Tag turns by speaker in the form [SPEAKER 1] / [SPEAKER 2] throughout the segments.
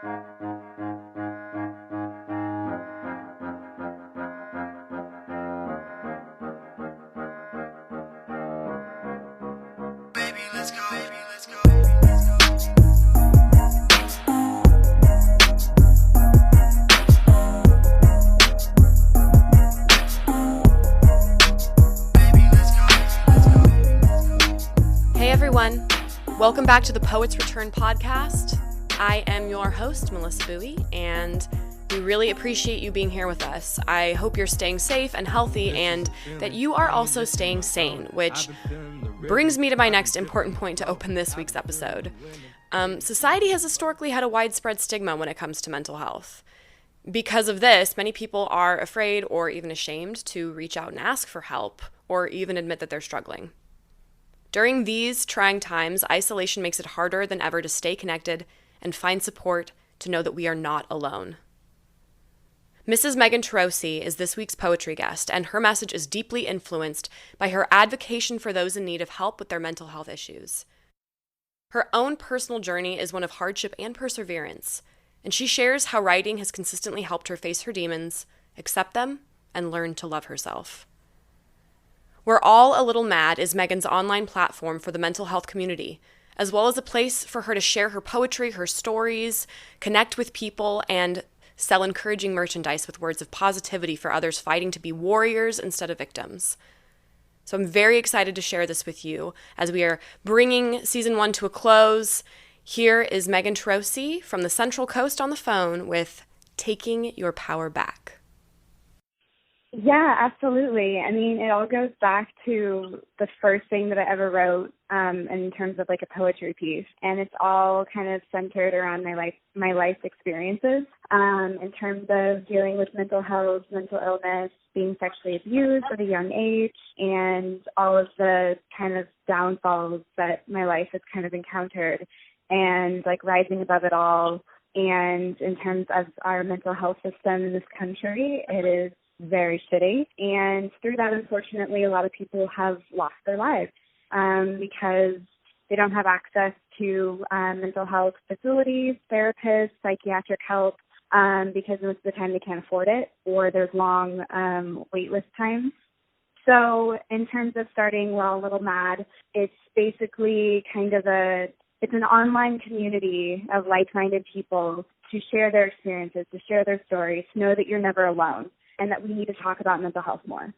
[SPEAKER 1] Hey everyone, welcome back to the Poets Return podcast. I am your host, Melissa Bowie, and we really appreciate you being here with us. I hope you're staying safe and healthy and that you are also staying sane, which brings me to my next important point to open this week's episode. Society has historically had a widespread stigma when it comes to mental health. Because of this, many people are afraid or even ashamed to reach out and ask for help or even admit that they're struggling. During these trying times, isolation makes it harder than ever to stay connected and find support to know that we are not alone. Mrs. Megan Turoci is this week's poetry guest, and her message is deeply influenced by her advocacy for those in need of help with their mental health issues. Her own personal journey is one of hardship and perseverance, and she shares how writing has consistently helped her face her demons, accept them, and learn to love herself. We're All a Little Mad is Megan's online platform for the mental health community, as well as a place for her to share her poetry, her stories, connect with people, and sell encouraging merchandise with words of positivity for others fighting to be warriors instead of victims. So I'm very excited to share this with you as we are bringing season 1 to a close. Here is Megan Turoci from the Central Coast on the phone with Taking Your Power Back.
[SPEAKER 2] Yeah, absolutely. I mean, it all goes back to the first thing that I ever wrote in terms of like a poetry piece, and it's all kind of centered around my life experiences in terms of dealing with mental health, mental illness, being sexually abused at a young age, and all of the kind of downfalls that my life has kind of encountered, and like rising above it all. And in terms of our mental health system in this country, it is very shitty, and through that, unfortunately, a lot of people have lost their lives because they don't have access to mental health facilities, therapists, psychiatric help, because most of the time they can't afford it, or there's long wait list times. So in terms of starting We're All a Little Mad, it's basically it's an online community of like-minded people to share their experiences, to share their stories, to know that you're never alone, and that we need to talk about mental health more,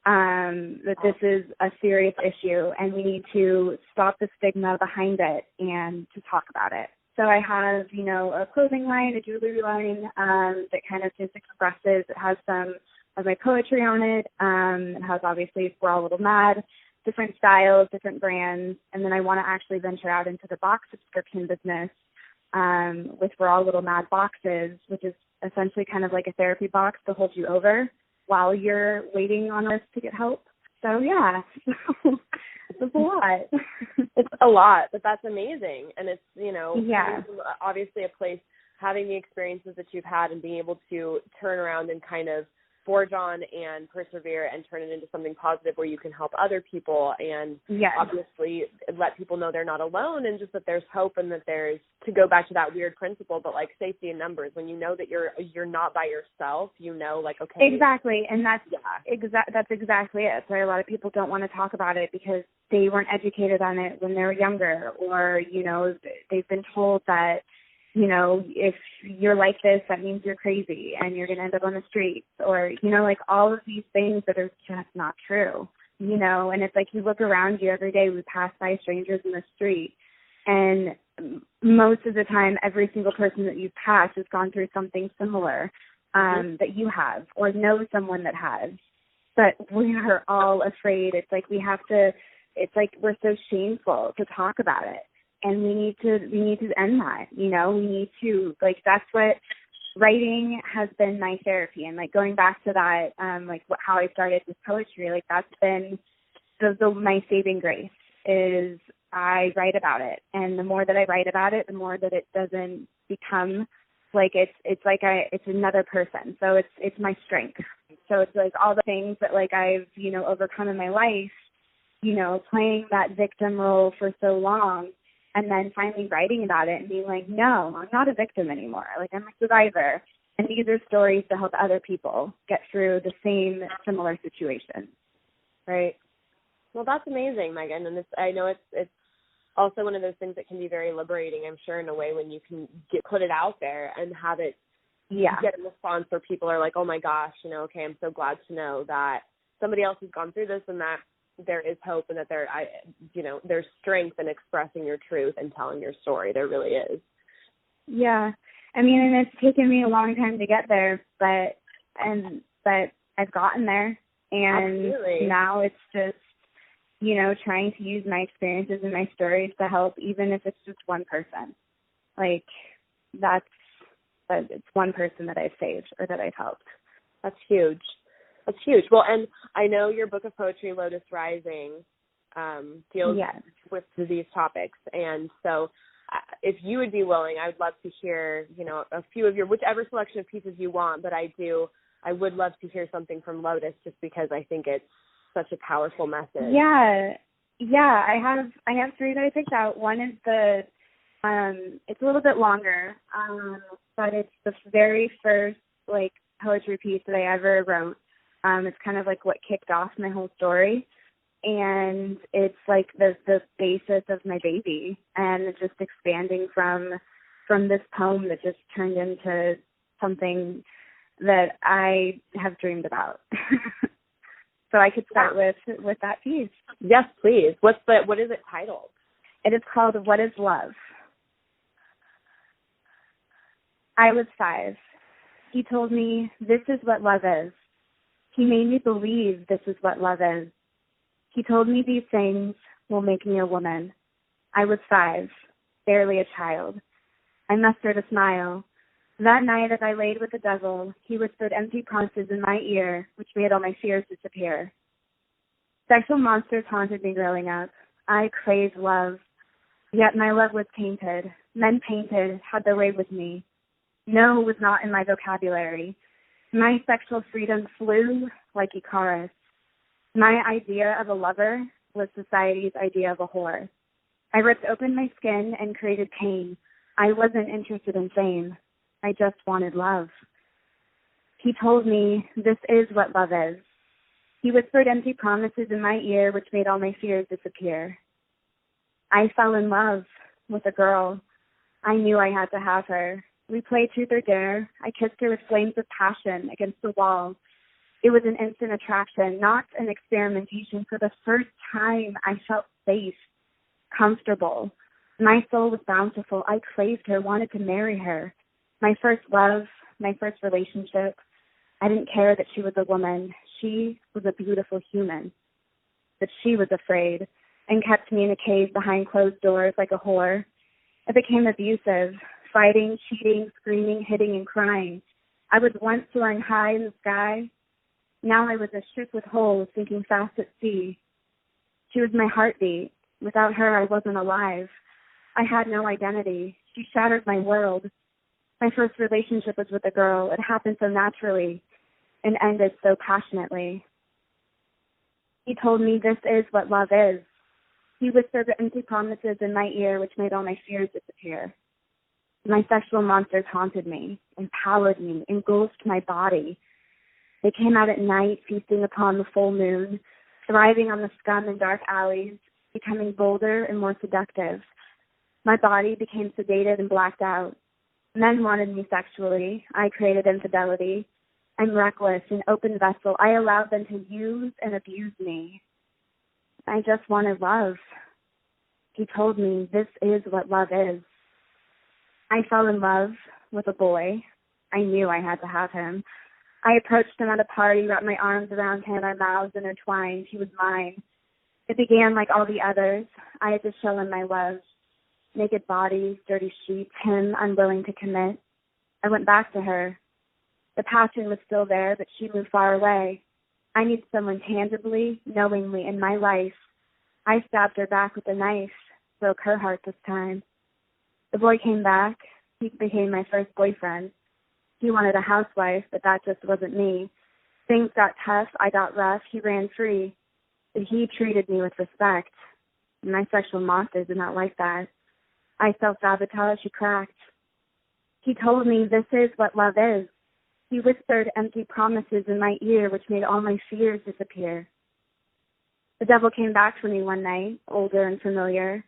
[SPEAKER 2] that this is a serious issue, and we need to stop the stigma behind it and to talk about it. So I have, a clothing line, a jewelry line that kind of just expresses, it has some of my poetry on it. It has, obviously, We're All a Little Mad, different styles, different brands, and then I want to actually venture out into the box subscription business with We're All a Little Mad boxes, which is essentially kind of like a therapy box to hold you over while you're waiting on us to get help. So yeah, it's a lot.
[SPEAKER 3] It's a lot, but that's amazing. And it's,
[SPEAKER 2] yeah,
[SPEAKER 3] obviously a place, having the experiences that you've had and being able to turn around and kind of forge on and persevere and turn it into something positive where you can help other people and
[SPEAKER 2] yes,
[SPEAKER 3] obviously let people know they're not alone, and just that there's hope, and that there's, to go back to that weird principle, but like safety in numbers. When you know that you're not by yourself, like, okay.
[SPEAKER 2] Exactly, and that's exactly it. So a lot of people don't want to talk about it because they weren't educated on it when they were younger, or they've been told that if you're like this, that means you're crazy and you're going to end up on the streets, or, like all of these things that are just not true, and it's like you look around you every day, we pass by strangers in the street, and most of the time, every single person that you've passed has gone through something similar that you have, or know someone that has, but we are all afraid. It's like we're so shameful to talk about it. And we need to end that, we need to, that's what writing has been my therapy. And going back to that, how I started with poetry, that's been my saving grace is I write about it. And the more that I write about it, the more that it doesn't become it's another person. So it's my strength. So it's all the things that I've, overcome in my life, playing that victim role for so long. and then finally writing about it and being like, no, I'm not a victim anymore. Like, I'm a survivor. And these are stories to help other people get through the same similar situation.
[SPEAKER 3] Right. Well, that's amazing, Megan. And I know it's also one of those things that can be very liberating, I'm sure, in a way, when you can put it out there and have it get a response where people are like, oh my gosh, okay, I'm so glad to know that somebody else has gone through this and that there is hope and that there's strength in expressing your truth and telling your story. There really is.
[SPEAKER 2] Yeah. I mean, and it's taken me a long time to get there, but I've gotten there. And
[SPEAKER 3] Absolutely.
[SPEAKER 2] Now it's just, trying to use my experiences and my stories to help, even if it's just one person. Like, it's one person that I've saved or that I've helped.
[SPEAKER 3] That's huge. That's huge. Well, and I know your book of poetry, Lotus Rising, deals with these topics. And so if you would be willing, I would love to hear, a few of your, whichever selection of pieces you want, but I would love to hear something from Lotus just because I think it's such a powerful message.
[SPEAKER 2] Yeah. I have three that I picked out. One is it's a little bit longer, but it's the very first, poetry piece that I ever wrote. It's kind of like what kicked off my whole story. And it's like the basis of my baby, and it's just expanding from this poem that just turned into something that I have dreamed about. So I could start with that piece.
[SPEAKER 3] Yes, please. What is it titled?
[SPEAKER 2] It is called What is Love? I was 5. He told me, this is what love is. He made me believe this is what love is. He told me these things will make me a woman. I was 5, barely a child. I mustered a smile. That night as I laid with the devil, he whispered empty promises in my ear, which made all my fears disappear. Sexual monsters haunted me growing up. I craved love, yet my love was tainted. Men painted had their way with me. No was not in my vocabulary. My sexual freedom flew like Icarus. My idea of a lover was society's idea of a whore. I ripped open my skin and created pain. I wasn't interested in fame. I just wanted love. He told me, this is what love is. He whispered empty promises in my ear, which made all my fears disappear. I fell in love with a girl. I knew I had to have her. We played truth or dare. I kissed her with flames of passion against the wall. It was an instant attraction, not an experimentation. For the first time, I felt safe, comfortable. My soul was bountiful. I craved her, wanted to marry her. My first love, my first relationship. I didn't care that she was a woman. She was a beautiful human. But she was afraid and kept me in a cave behind closed doors like a whore. I became abusive, fighting, cheating, screaming, hitting, and crying. I was once soaring high in the sky. Now I was a ship with holes sinking fast at sea. She was my heartbeat. Without her, I wasn't alive. I had no identity. She shattered my world. My first relationship was with a girl. It happened so naturally and ended so passionately. He told me this is what love is. He whispered empty promises in my ear, which made all my fears disappear. My sexual monsters haunted me, empowered me, engulfed my body. They came out at night, feasting upon the full moon, thriving on the scum in dark alleys, becoming bolder and more seductive. My body became sedated and blacked out. Men wanted me sexually. I created infidelity. I'm reckless, an open vessel. I allowed them to use and abuse me. I just wanted love. He told me this is what love is. I fell in love with a boy. I knew I had to have him. I approached him at a party, wrapped my arms around him, our mouths intertwined. He was mine. It began like all the others. I had to show him my love. Naked bodies, dirty sheets, him unwilling to commit. I went back to her. The passion was still there, but she moved far away. I need someone tangibly, knowingly in my life. I stabbed her back with a knife, broke her heart this time. The boy came back. He became my first boyfriend. He wanted a housewife, but that just wasn't me. Things got tough. I got rough. He ran free. But he treated me with respect. My sexual monsters did not like that. I self-sabotaged, he cracked. He told me this is what love is. He whispered empty promises in my ear, which made all my fears disappear. The devil came back for me one night, older and familiar.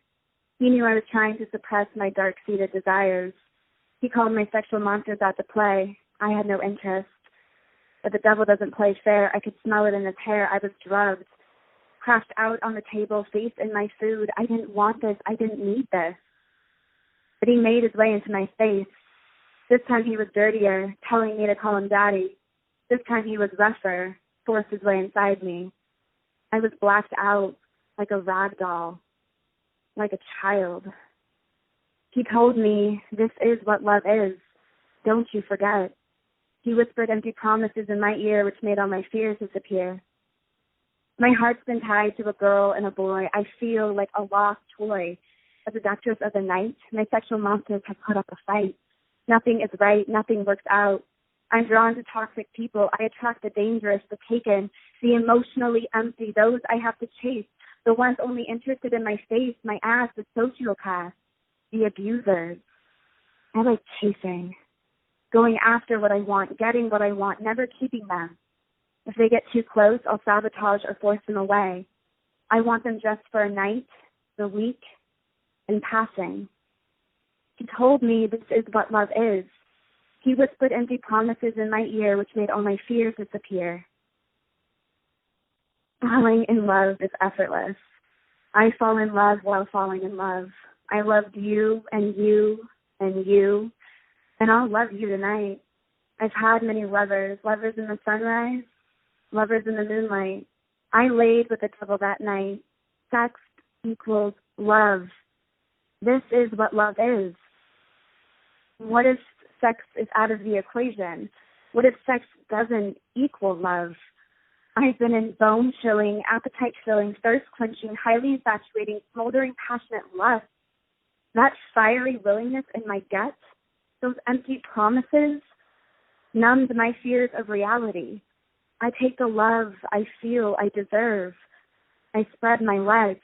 [SPEAKER 2] He knew I was trying to suppress my dark-seated desires. He called my sexual monsters out to play. I had no interest. But the devil doesn't play fair. I could smell it in his hair. I was drugged, crashed out on the table, face in my food. I didn't want this. I didn't need this. But he made his way into my face. This time he was dirtier, telling me to call him daddy. This time he was rougher, forced his way inside me. I was blacked out like a rag doll, like a child. He told me, this is what love is. Don't you forget. He whispered empty promises in my ear, which made all my fears disappear. My heart's been tied to a girl and a boy. I feel like a lost toy. As a seductress of the night, my sexual monsters have put up a fight. Nothing is right. Nothing works out. I'm drawn to toxic people. I attract the dangerous, the taken, the emotionally empty, those I have to chase, the ones only interested in my face, my ass, the sociopaths, the abusers. I like chasing, going after what I want, getting what I want, never keeping them. If they get too close, I'll sabotage or force them away. I want them just for a night, the week, and passing. He told me this is what love is. He whispered empty promises in my ear, which made all my fears disappear. Falling in love is effortless. I fall in love while falling in love. I loved you and you and you, and I'll love you tonight. I've had many lovers, lovers in the sunrise, lovers in the moonlight. I laid with the devil that night. Sex equals love. This is what love is. What if sex is out of the equation? What if sex doesn't equal love? I've been in bone-chilling, appetite-filling, thirst-quenching, highly infatuating, smoldering, passionate lust. That fiery willingness in my gut, those empty promises, numbed my fears of reality. I take the love I feel I deserve. I spread my legs.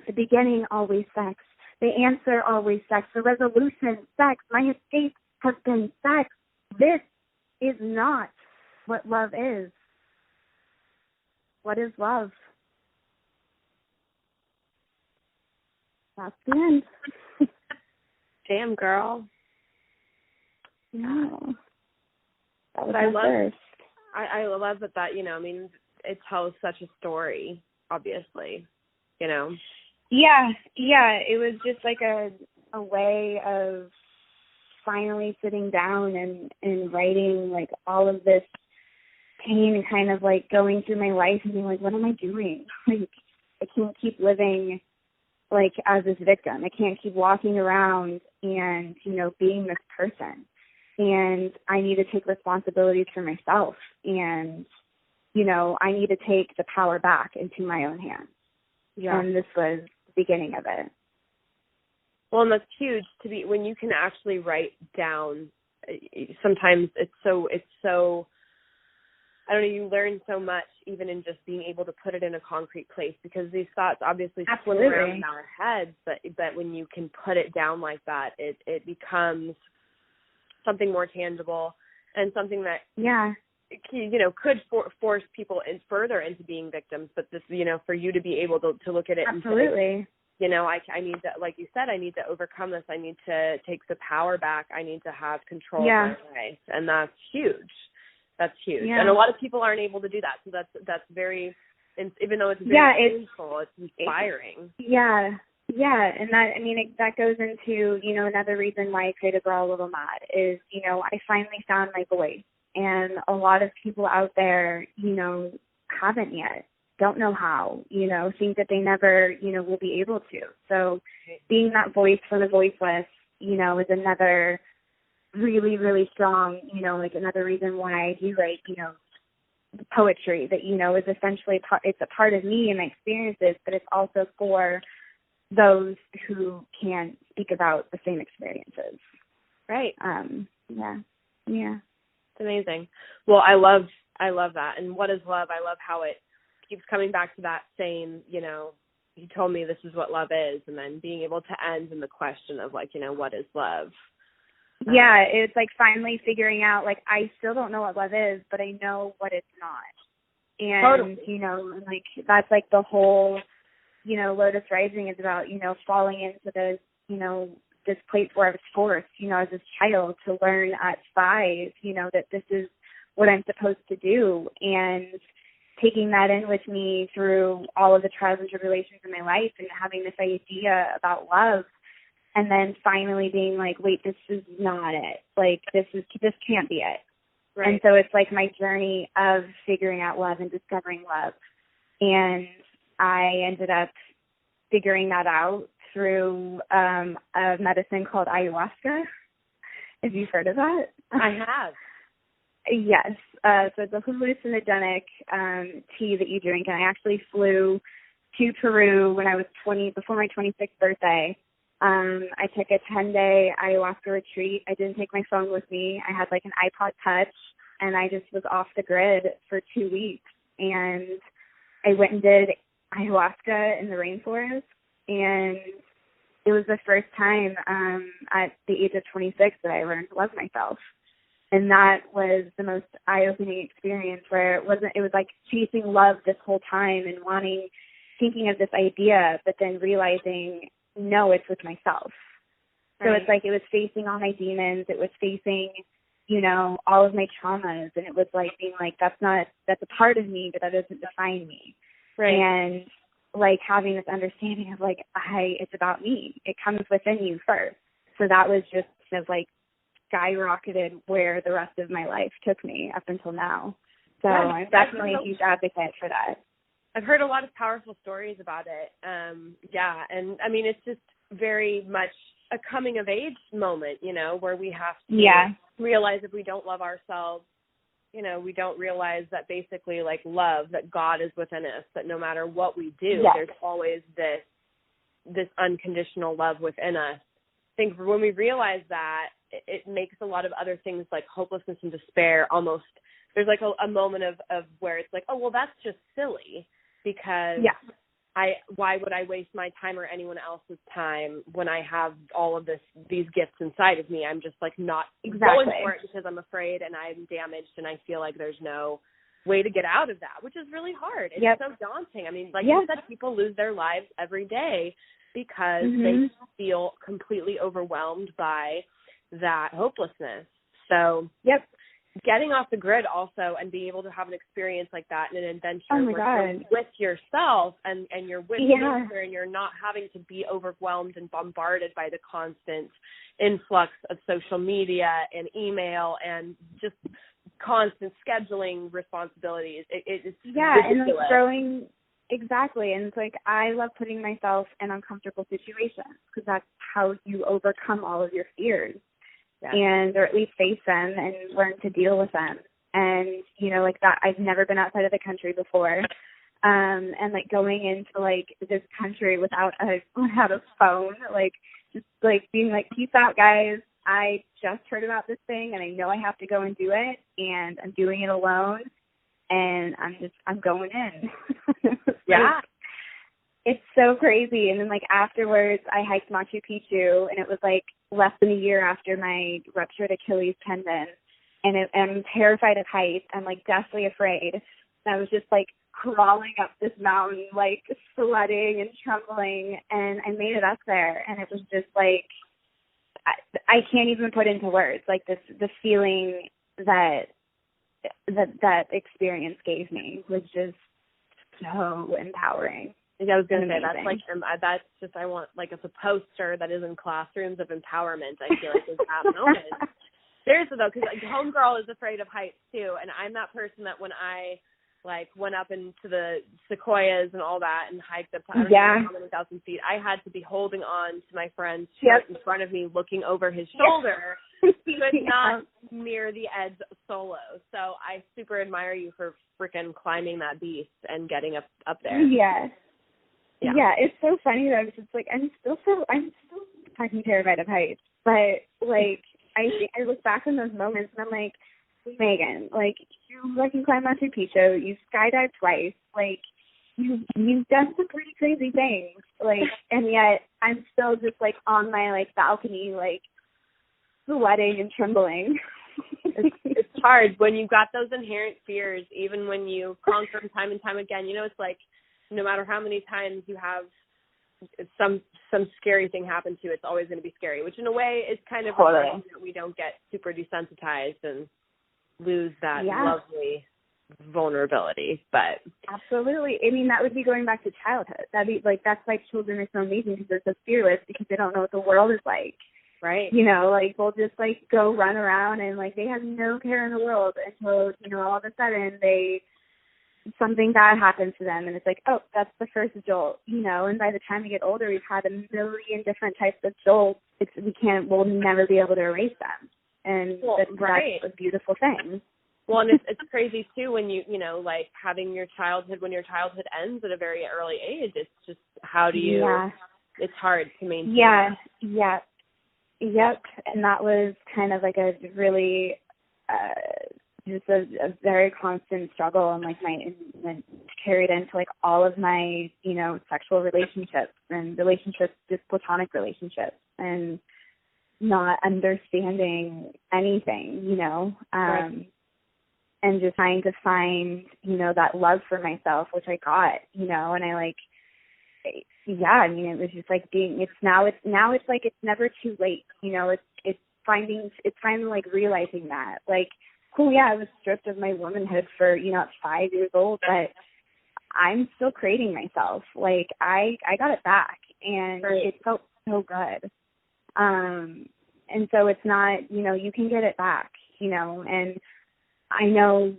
[SPEAKER 2] The beginning, always sex. The answer, always sex. The resolution, sex. My escape has been sex. This is not what love is. What is love? That's the end.
[SPEAKER 3] Damn, girl.
[SPEAKER 2] No. That was
[SPEAKER 3] I
[SPEAKER 2] my first.
[SPEAKER 3] I love that, you know, I mean, it tells such a story, obviously, you know.
[SPEAKER 2] Yeah, it was just like a way of finally sitting down and writing like all of this pain and kind of like going through my life and being like, what am I doing? Like, I can't keep living like as this victim. I can't keep walking around and, you know, being this person. And I need to take responsibilities for myself. And, you know, I need to take the power back into my own hands. Yeah. And this was the beginning of it.
[SPEAKER 3] Well, and that's huge to be when you can actually write down. Sometimes it's so I don't know, you learn so much even in just being able to put it in a concrete place, because these thoughts obviously swim around in our heads, but when you can put it down like that, it becomes something more tangible and something that, you know, could force people further into being victims. But this, you know, for you to be able to look at it and say, you know, I need to, like you said, I need to overcome this. I need to take the power back. I need to have control of my life. And that's huge. That's huge. Yeah. And a lot of people aren't able to do that. So that's very, even though it's very painful, it's inspiring.
[SPEAKER 2] Yeah. And that, I mean, that goes into, you know, another reason why I created Girl a Little Mad is, you know, I finally found my voice. And a lot of people out there, you know, haven't yet, don't know how, you know, think that they never, you know, will be able to. So being that voice for the voiceless, you know, is another really, really strong, you know, like another reason why I do write, you know, poetry that, you know, is essentially, it's a part of me and my experiences, but it's also for those who can't speak about the same experiences.
[SPEAKER 3] Right.
[SPEAKER 2] Yeah.
[SPEAKER 3] It's amazing. Well, I love that. And what is love? I love how it keeps coming back to that same, you know, you told me this is what love is, and then being able to end in the question of, like, you know, what is love?
[SPEAKER 2] Yeah, it's like finally figuring out, like, I still don't know what love is, but I know what it's not. And,
[SPEAKER 3] Totally.
[SPEAKER 2] you know, like, that's like the whole, you know, Lotus Rising is about, you know, falling into the, you know, this place where I was forced, you know, as a child to learn at 5, you know, that this is what I'm supposed to do. And taking that in with me through all of the trials and tribulations in my life and having this idea about love, and then finally being like, wait, this is not it. Like, this can't be it.
[SPEAKER 3] Right.
[SPEAKER 2] And so it's like my journey of figuring out love and discovering love. And I ended up figuring that out through a medicine called ayahuasca. Have you heard of that?
[SPEAKER 3] I have.
[SPEAKER 2] Yes. So it's a hallucinogenic tea that you drink. And I actually flew to Peru when I was 20, before my 26th birthday. I took a 10-day ayahuasca retreat. I didn't take my phone with me. I had like an iPod Touch, and I just was off the grid for 2 weeks. And I went and did ayahuasca in the rainforest, and it was the first time at the age of 26 that I learned to love myself. And that was the most eye-opening experience, where it was like chasing love this whole time and thinking of this idea, but then realizing, no, it's with myself. Right. So it's like it was facing all my demons. It was facing, you know, all of my traumas. And it was like being like, that's a part of me, but that doesn't define me.
[SPEAKER 3] Right.
[SPEAKER 2] And like having this understanding of like, it's about me. It comes within you first. So that was just kind of like skyrocketed where the rest of my life took me up until now. So I'm definitely a huge advocate for that.
[SPEAKER 3] I've heard a lot of powerful stories about it. Yeah, and I mean, it's just very much a coming of age moment, you know, where we have to realize if we don't love ourselves, you know, we don't realize that basically, like, love, that God is within us, that no matter what we do, there's always this unconditional love within us. I think when we realize that, it makes a lot of other things like hopelessness and despair almost, there's like a moment of where it's like, oh, well, that's just silly, because why would I waste my time or anyone else's time when I have all of these gifts inside of me? I'm just like not going for it because I'm afraid and I'm damaged and I feel like there's no way to get out of that, which is really hard. It's so daunting. I mean, like you said, people lose their lives every day because they feel completely overwhelmed by that hopelessness. So getting off the grid also and being able to have an experience like that in an adventure where you're with yourself and you're with nature and you're not having to be overwhelmed and bombarded by the constant influx of social media and email and just constant scheduling responsibilities. It's ridiculous.
[SPEAKER 2] And like throwing, and it's like I love putting myself in uncomfortable situations because that's how you overcome all of your fears. And or at least face them and learn to deal with them. And, you know, like that, I've never been outside of the country before. And like going into like this country without a phone, like just like being like, peace out, guys. I just heard about this thing and I know I have to go and do it, and I'm doing it alone, and I'm going in. It's so crazy. And then like afterwards I hiked Machu Picchu, and it was like less than a year after my ruptured Achilles tendon, and I'm terrified of heights. I'm like deathly afraid. And I was just like crawling up this mountain, like sweating and trembling, and I made it up there, and it was just like I can't even put into words like the feeling that experience gave me was just so empowering.
[SPEAKER 3] I was going to say, that's just, I want, like, it's a poster that is in classrooms of empowerment, I feel like, is that moment. Seriously, though, because like, homegirl is afraid of heights, too, and I'm that person that when I, like, went up into the sequoias and all that and hiked up to, I don't know how many thousand feet, I had to be holding on to my friend's shirt in front of me, looking over his shoulder, but not near the edge solo. So I super admire you for freaking climbing that beast and getting up there.
[SPEAKER 2] Yeah, it's so funny though, because it's like I'm still fucking terrified of heights. But like I look back on those moments and I'm like, Megan, like you can climb Machu Picchu, you skydived twice, like you've done some pretty crazy things, like, and yet I'm still just like on my like balcony, like sweating and trembling.
[SPEAKER 3] It's hard when you've got those inherent fears, even when you conquer them time and time again. You know, it's like no matter how many times you have some scary thing happen to you, it's always going to be scary, which in a way is kind of
[SPEAKER 2] totally
[SPEAKER 3] that we don't get super desensitized and lose that
[SPEAKER 2] yeah.
[SPEAKER 3] lovely vulnerability. But
[SPEAKER 2] absolutely, I mean, that would be going back to childhood. That'd be like, that's why children are so amazing, because they're so fearless, because they don't know what the world is like.
[SPEAKER 3] Right.
[SPEAKER 2] You know, like they'll just like go run around and like they have no care in the world until, you know, all of a sudden something bad happens to them and it's like, oh, that's the first jolt, you know, and by the time we get older, we've had a million different types of jolts. We'll never be able to erase them. And that's a beautiful thing.
[SPEAKER 3] Well, and it's crazy too when you know, like having your childhood, when your childhood ends at a very early age, it's just, how do you, it's hard to maintain.
[SPEAKER 2] Yep. And that was kind of like a really, just a very constant struggle, and like and carried into like all of my, you know, sexual relationships, just platonic relationships, and not understanding anything, you know, and just trying to find, you know, that love for myself, which I got, you know, and I like, I mean, it was just like it's like it's never too late, you know, it's finally like realizing that, like, cool, I was stripped of my womanhood for, you know, at 5 years old, but I'm still creating myself. Like, I got it back, and it felt so good. And so it's not, you know, you can get it back, you know, and I know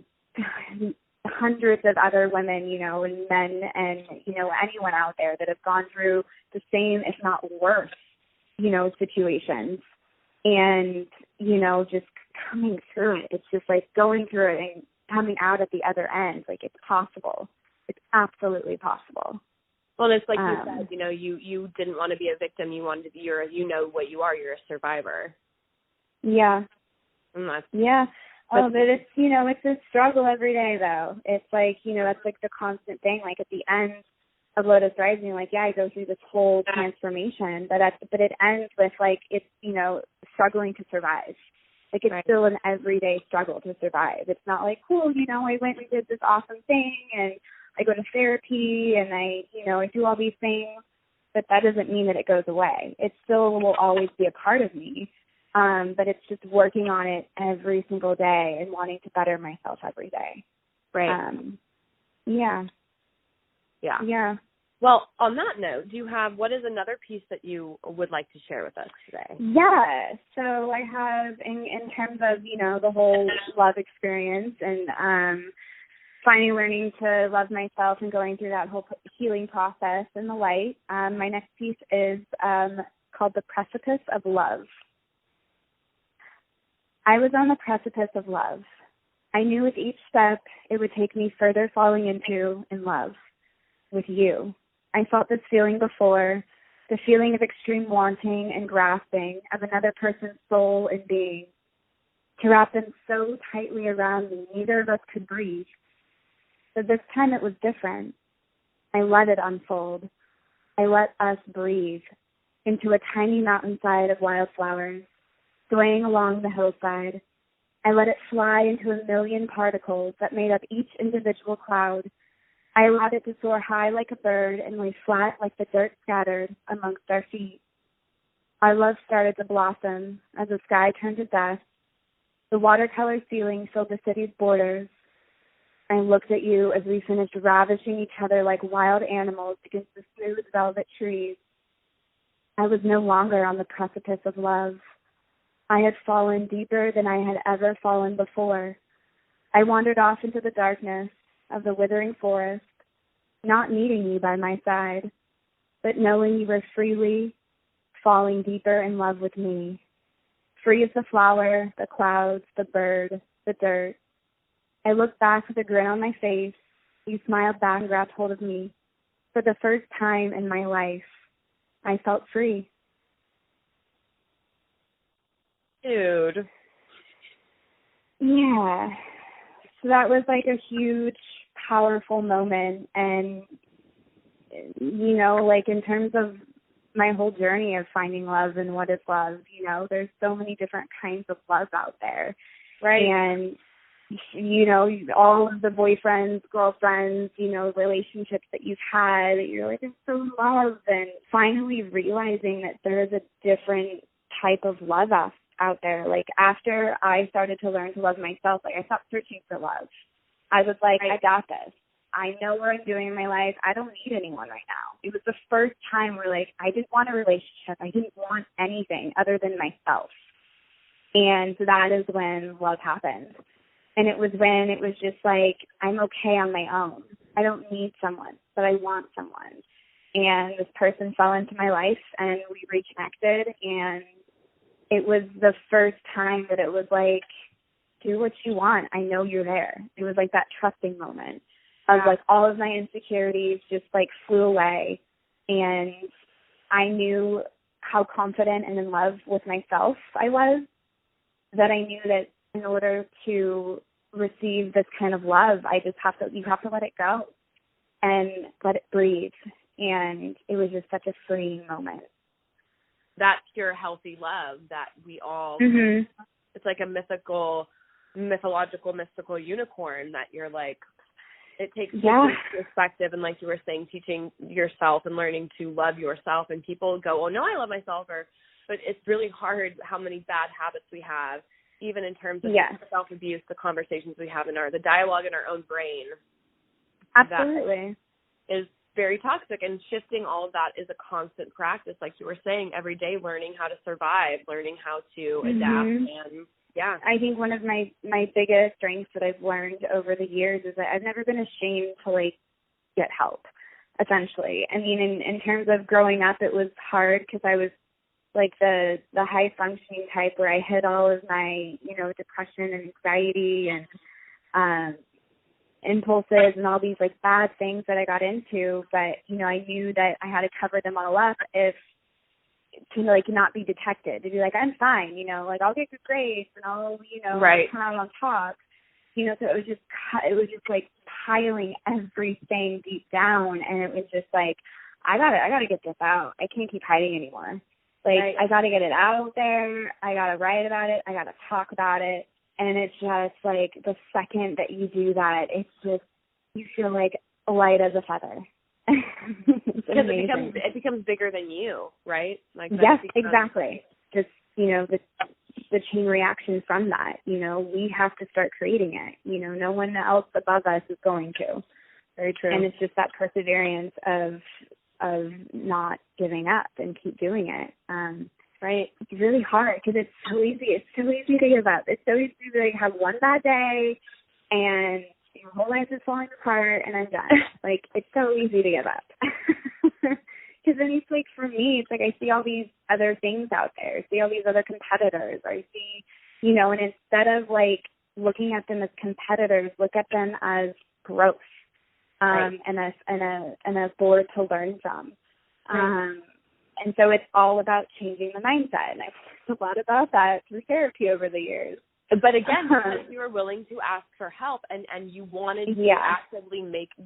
[SPEAKER 2] hundreds of other women, you know, and men and, you know, anyone out there that have gone through the same, if not worse, you know, situations. And, you know, just coming through it. It's just like going through it and coming out at the other end. Like, it's possible. It's absolutely possible.
[SPEAKER 3] Well, and it's like you said, you know, you didn't want to be a victim. You wanted to be, you know what you are. You're a survivor.
[SPEAKER 2] Yeah.
[SPEAKER 3] Yeah.
[SPEAKER 2] Oh, but it's, you know, it's a struggle every day, though. It's like, you know, that's like the constant thing. Like at the end of Lotus Rising, like, I go through this whole transformation, but it ends with like, it's, you know, struggling to survive. Like, it's still an everyday struggle to survive. It's not like, cool, you know, I went and did this awesome thing and I go to therapy and I, you know, I do all these things, but that doesn't mean that it goes away. It still will always be a part of me. But it's just working on it every single day and wanting to better myself every day.
[SPEAKER 3] Right.
[SPEAKER 2] Yeah.
[SPEAKER 3] Well, on that note, what is another piece that you would like to share with us today?
[SPEAKER 2] Yeah. So I have, in terms of, you know, the whole love experience and learning to love myself and going through that whole healing process in the light, my next piece is called The Precipice of Love. I was on the precipice of love. I knew with each step it would take me further falling into in love with you. I felt this feeling before, the feeling of extreme wanting and grasping of another person's soul and being. To wrap them so tightly around me, neither of us could breathe. But this time it was different. I let it unfold. I let us breathe into a tiny mountainside of wildflowers, swaying along the hillside. I let it fly into a million particles that made up each individual cloud. I allowed it to soar high like a bird and lay flat like the dirt scattered amongst our feet. Our love started to blossom as the sky turned to dust. The watercolor ceiling filled the city's borders. I looked at you as we finished ravishing each other like wild animals against the smooth velvet trees. I was no longer on the precipice of love. I had fallen deeper than I had ever fallen before. I wandered off into the darkness of the withering forest, not needing you by my side, but knowing you were freely falling deeper in love with me. Free as the flower, the clouds, the bird, the dirt. I looked back with a grin on my face. You smiled back and grabbed hold of me. For the first time in my life, I felt free.
[SPEAKER 3] Dude.
[SPEAKER 2] Yeah. So that was like a huge, powerful moment. And, you know, like in terms of my whole journey of finding love and what is love, you know, there's so many different kinds of love out there.
[SPEAKER 3] Right.
[SPEAKER 2] And, you know, all of the boyfriends, girlfriends, you know, relationships that you've had, you're like, I'm so in love. And finally realizing that there is a different type of love out there. Like after I started to learn to love myself, like I stopped searching for love. I was like, I got this. I know what I'm doing in my life. I don't need anyone right now. It was the first time where, like, I didn't want a relationship. I didn't want anything other than myself. And that is when love happened. And it was when it was just like, I'm okay on my own. I don't need someone, but I want someone. And this person fell into my life, and we reconnected. And it was the first time that it was like, do what you want. I know you're there. It was like that trusting moment. I was like, all of my insecurities just like flew away, and I knew how confident and in love with myself I was, that I knew that in order to receive this kind of love, you have to let it go and let it breathe. And it was just such a freeing moment.
[SPEAKER 3] That pure, healthy love that we all, it's like a mystical unicorn that you're like, it takes perspective, and like you were saying, teaching yourself and learning to love yourself. And people go, oh no, I love myself, but it's really hard how many bad habits we have, even in terms of self-abuse, the conversations we have the dialogue in our own brain.
[SPEAKER 2] Absolutely.
[SPEAKER 3] That is very toxic, and shifting all of that is a constant practice, like you were saying, every day, learning how to survive, learning how to adapt. And I think
[SPEAKER 2] one of my biggest strengths that I've learned over the years is that I've never been ashamed to like get help, essentially. I mean, in terms of growing up, it was hard because I was like the high functioning type where I hid all of my, you know, depression and anxiety and impulses and all these like bad things that I got into. But, you know, I knew that I had to cover them all up to like not be detected, to be like, I'm fine, you know, like I'll get good grades and I'll, you know, come out on top, you know. So it was just like piling everything deep down, and it was just like, I gotta get this out. I can't keep hiding anymore. Like I gotta get it out there. I gotta write about it. I gotta talk about it. And it's just like the second that you do that, it's just, you feel like light as a feather.
[SPEAKER 3] Because it becomes bigger than you, right? Like
[SPEAKER 2] exactly. Just, you know, the chain reaction from that. You know, we have to start creating it. You know, no one else above us is going to.
[SPEAKER 3] Very true.
[SPEAKER 2] And it's just that perseverance of not giving up and keep doing it. Right? It's really hard because it's so easy. It's so easy to give up. It's so easy to like have one bad day and your whole life is falling apart and I'm done. Like, it's so easy to give up. Because then it's like, for me, it's like I see all these other things out there. I see all these other competitors. I see, you know, and instead of like looking at them as competitors, look at them as growth and a board to learn from. And so it's all about changing the mindset. And I've learned a lot about that through therapy over the years.
[SPEAKER 3] But again, because you were willing to ask for help and you wanted to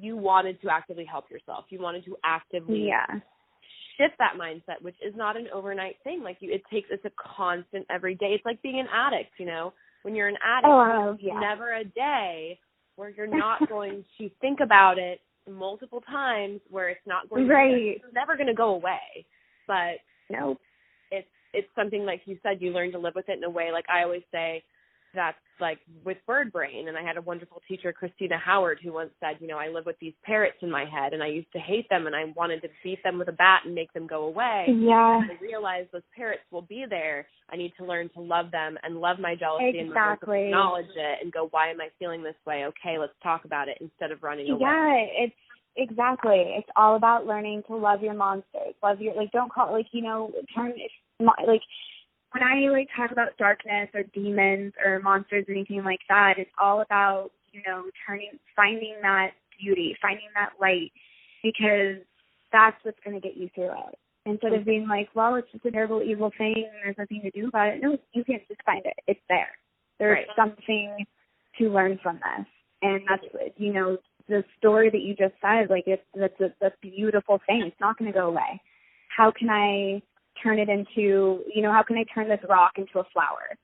[SPEAKER 3] you wanted to actively help yourself. You wanted to actively shift that mindset, which is not an overnight thing. Like it's a constant every day. It's like being an addict, you know. When you're an addict, there's never a day where you're not going to think about it multiple times, where it's not going to it's never going to go away. But it's something, like you said, you learn to live with it in a way. Like I always say, that's like with bird brain. And I had a wonderful teacher, Christina Howard, who once said, you know, I live with these parrots in my head and I used to hate them and I wanted to beat them with a bat and make them go away.
[SPEAKER 2] Yeah.
[SPEAKER 3] And I realized those parrots will be there. I need to learn to love them and love my jealousy and acknowledge it and go, why am I feeling this way? Okay, let's talk about it instead of running away.
[SPEAKER 2] Yeah, it's all about learning to love your monsters. Love your, like, don't call, like, you know, like, when I like talk about darkness or demons or monsters or anything like that, it's all about, you know, finding that beauty, finding that light, because that's what's going to get you through it. Instead of being like, well, it's just a terrible, evil thing and there's nothing to do about it. No, you can't just find it. It's there. There's something to learn from this. And that's, you know, the story that you just said, like that's a beautiful thing. It's not going to go away. How can I turn it into, how can I turn this rock into a flower?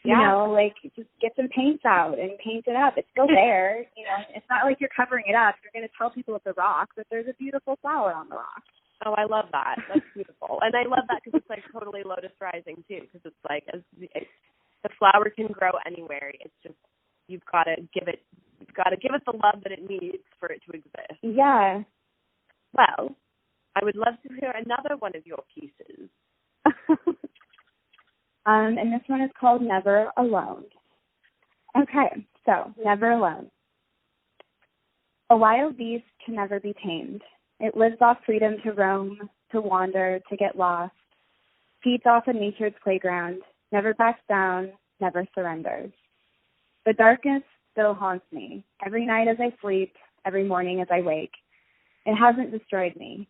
[SPEAKER 2] Like just get some paints out and paint it up. It's still there. It's not like you're covering it up. You're going to tell people it's a rock, but there's a beautiful flower on the rock.
[SPEAKER 3] Oh, I love that. That's beautiful. And I love that because it's like totally Lotus Rising too, because it's like the flower can grow anywhere. It's just you've got to give it the love that it needs for it to exist.
[SPEAKER 2] Yeah.
[SPEAKER 3] Well, I would love to hear another one of your pieces.
[SPEAKER 2] And this one is called Never Alone. Okay, so Never Alone. A wild beast can never be tamed. It lives off freedom to roam, to wander, to get lost. Feeds off of nature's playground, never backs down, never surrenders. The darkness still haunts me, every night as I sleep, every morning as I wake. It hasn't destroyed me.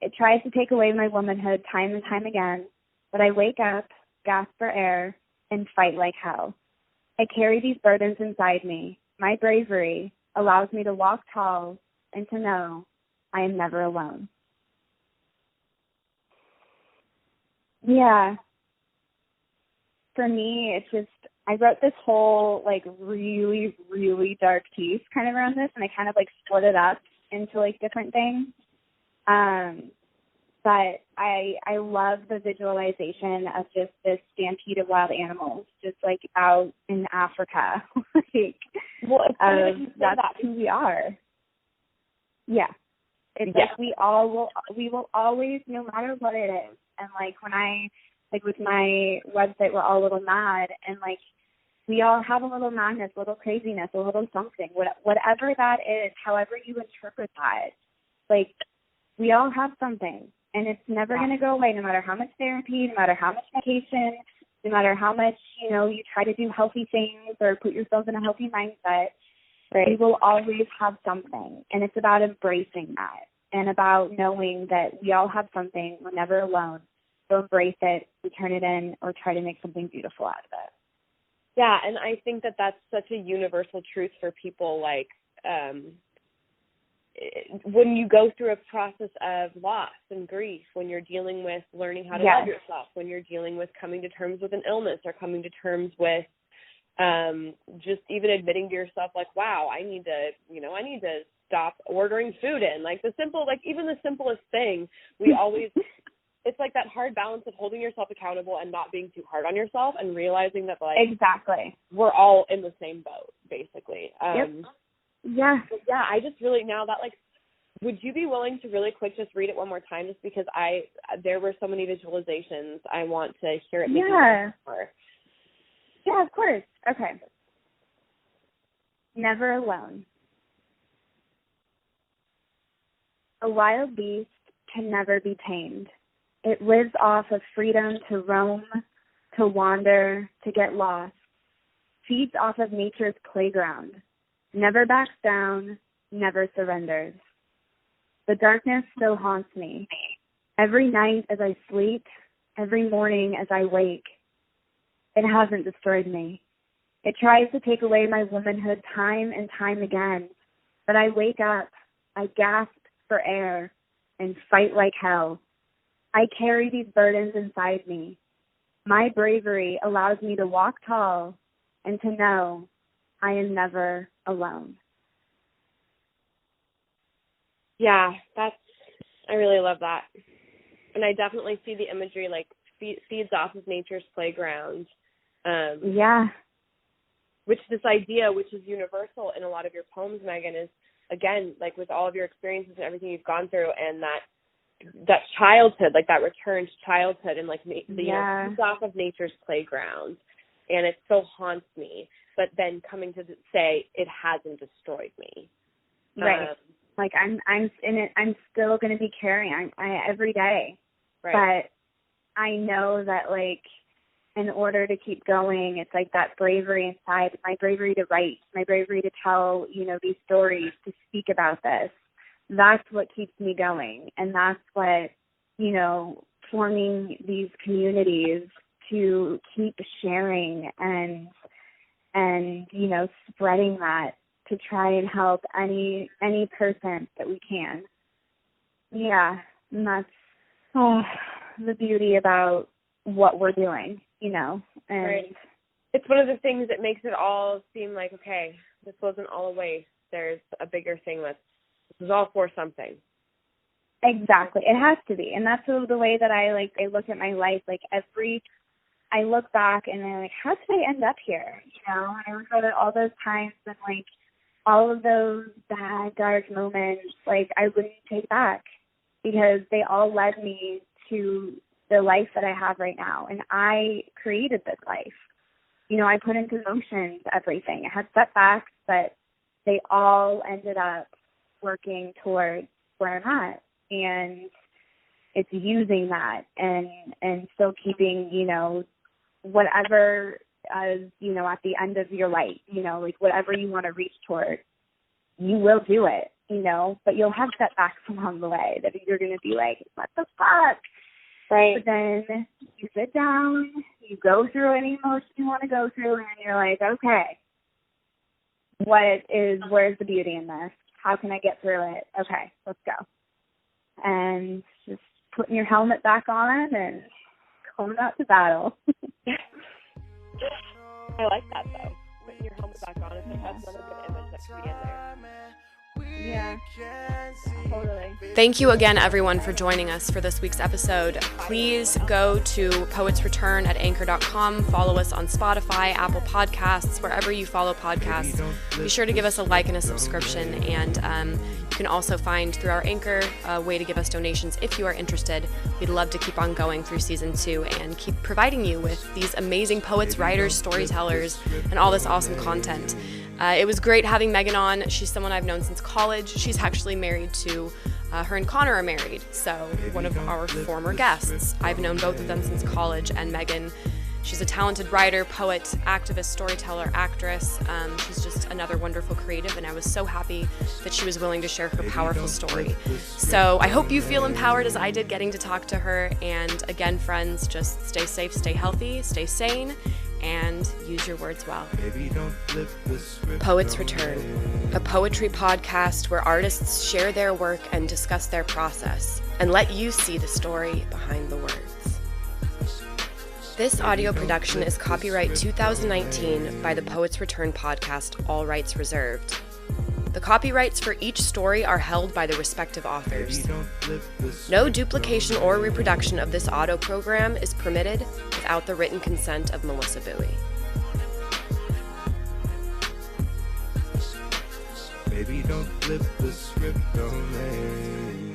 [SPEAKER 2] It tries to take away my womanhood time and time again, but I wake up, gasp for air, and fight like hell. I carry these burdens inside me. My bravery allows me to walk tall and to know I am never alone. Yeah. For me, it's just, I wrote this whole, like, really, really dark piece kind of around this, and I kind of, like, split it up into, like, different things. But I love the visualization of just this stampede of wild animals, just, like, out in Africa. That's who we are. Yeah. It's like we will always, no matter what it is. And, like, when with my website, We're All a Little Mad, and, like, we all have a little madness, a little craziness, a little something, whatever that is, however you interpret that, like, we all have something, and it's never going to go away, no matter how much therapy, no matter how much medication, no matter how much, you try to do healthy things or put yourself in a healthy mindset. Right. We will always have something, and it's about embracing that and about knowing that we all have something. We're never alone. So embrace it, we turn it in, or try to make something beautiful out of it.
[SPEAKER 3] Yeah, and I think that that's such a universal truth for people, like, when you go through a process of loss and grief, when you're dealing with learning how to love yourself, when you're dealing with coming to terms with an illness or coming to terms with just even admitting to yourself, like, wow, I need to stop ordering food in. Like even the simplest thing, we always, it's like that hard balance of holding yourself accountable and not being too hard on yourself and realizing that, like,
[SPEAKER 2] exactly,
[SPEAKER 3] we're all in the same boat, basically.
[SPEAKER 2] Yeah.
[SPEAKER 3] Yeah, I just really, now that, like, would you be willing to really quick just read it one more time, just because there were so many visualizations. I want to hear it.
[SPEAKER 2] Yeah. Yeah, of course. Okay. Never alone. A wild beast can never be tamed. It lives off of freedom to roam, to wander, to get lost. Feeds off of nature's playground. Never backs down, never surrenders. The darkness still haunts me. Every night as I sleep, every morning as I wake. It hasn't destroyed me. It tries to take away my womanhood time and time again. But I wake up, I gasp for air, and fight like hell. I carry these burdens inside me. My bravery allows me to walk tall and to know I am never alone. Yeah, I really love that. And I definitely see the imagery, like, feeds off of nature's playground. Which this idea, which is universal in a lot of your poems, Megan, is, again, like, with all of your experiences and everything you've gone through, and that childhood, like that return to childhood, and, like, feeds off of nature's playground, and it still haunts me. But then coming to say it hasn't destroyed me. Right. Like, I'm in it. I'm still going to be carrying every day. Right. But I know that, like, in order to keep going, it's like that bravery inside, my bravery to write, my bravery to tell, these stories, to speak about this. That's what keeps me going. And that's what, forming these communities to keep sharing and spreading that to try and help any person that we can. Yeah, and that's the beauty about what we're doing, you know. And
[SPEAKER 3] right. It's one of the things that makes it all seem like, okay, this wasn't all a waste. There's a bigger thing this is all for something.
[SPEAKER 2] Exactly. It has to be. And that's the way that I look at my life. Like I look back and I'm like, how did I end up here? You know, and I look at all those times and like all of those bad, dark moments, like I wouldn't take back because they all led me to the life that I have right now. And I created this life. You know, I put into motion everything. I had setbacks, but they all ended up working towards where I'm at. And it's using that and still keeping, you know, whatever you know, at the end of your light, you know, like whatever you want to reach toward, you will do it, you know, but you'll have setbacks along the way that you're going to be like, what the fuck?
[SPEAKER 3] Right.
[SPEAKER 2] But then you sit down, you go through any emotion you want to go through, and you're like, okay, where's the beauty in this? How can I get through it? Okay, let's go. And just putting your helmet back on and going out to battle.
[SPEAKER 3] I like that, though. Putting your helmet back on. I think that's another good image that could be in there.
[SPEAKER 2] Yeah, totally.
[SPEAKER 1] Thank you again, everyone, for joining us for this week's episode. Please go to Poets Return at anchor.com. Follow us on Spotify, Apple Podcasts, wherever you follow podcasts. Be sure to give us a like and a subscription. And you can also find through our Anchor a way to give us donations if you are interested. We'd love to keep on going through season 2 and keep providing you with these amazing poets, writers, storytellers, and all this awesome content. It was great having Megan on. She's someone I've known since college. She's actually married to, her and Connor are married, so one of our former guests. I've known both of them since college, and Megan, she's a talented writer, poet, activist, storyteller, actress. She's just another wonderful creative, and I was so happy that she was willing to share her powerful story. So I hope you feel empowered as I did getting to talk to her, and again, friends, just stay safe, stay healthy, stay sane, and use your words well. Poets Return, a poetry podcast where artists share their work and discuss their process, and let you see the story behind the words. This audio production is copyright 2019 by the Poets Return podcast, all rights reserved. The copyrights for each story are held by the respective authors. No duplication or reproduction of this audio program is permitted without the written consent of Melissa Bowie.
[SPEAKER 4] Baby, don't flip the script on me.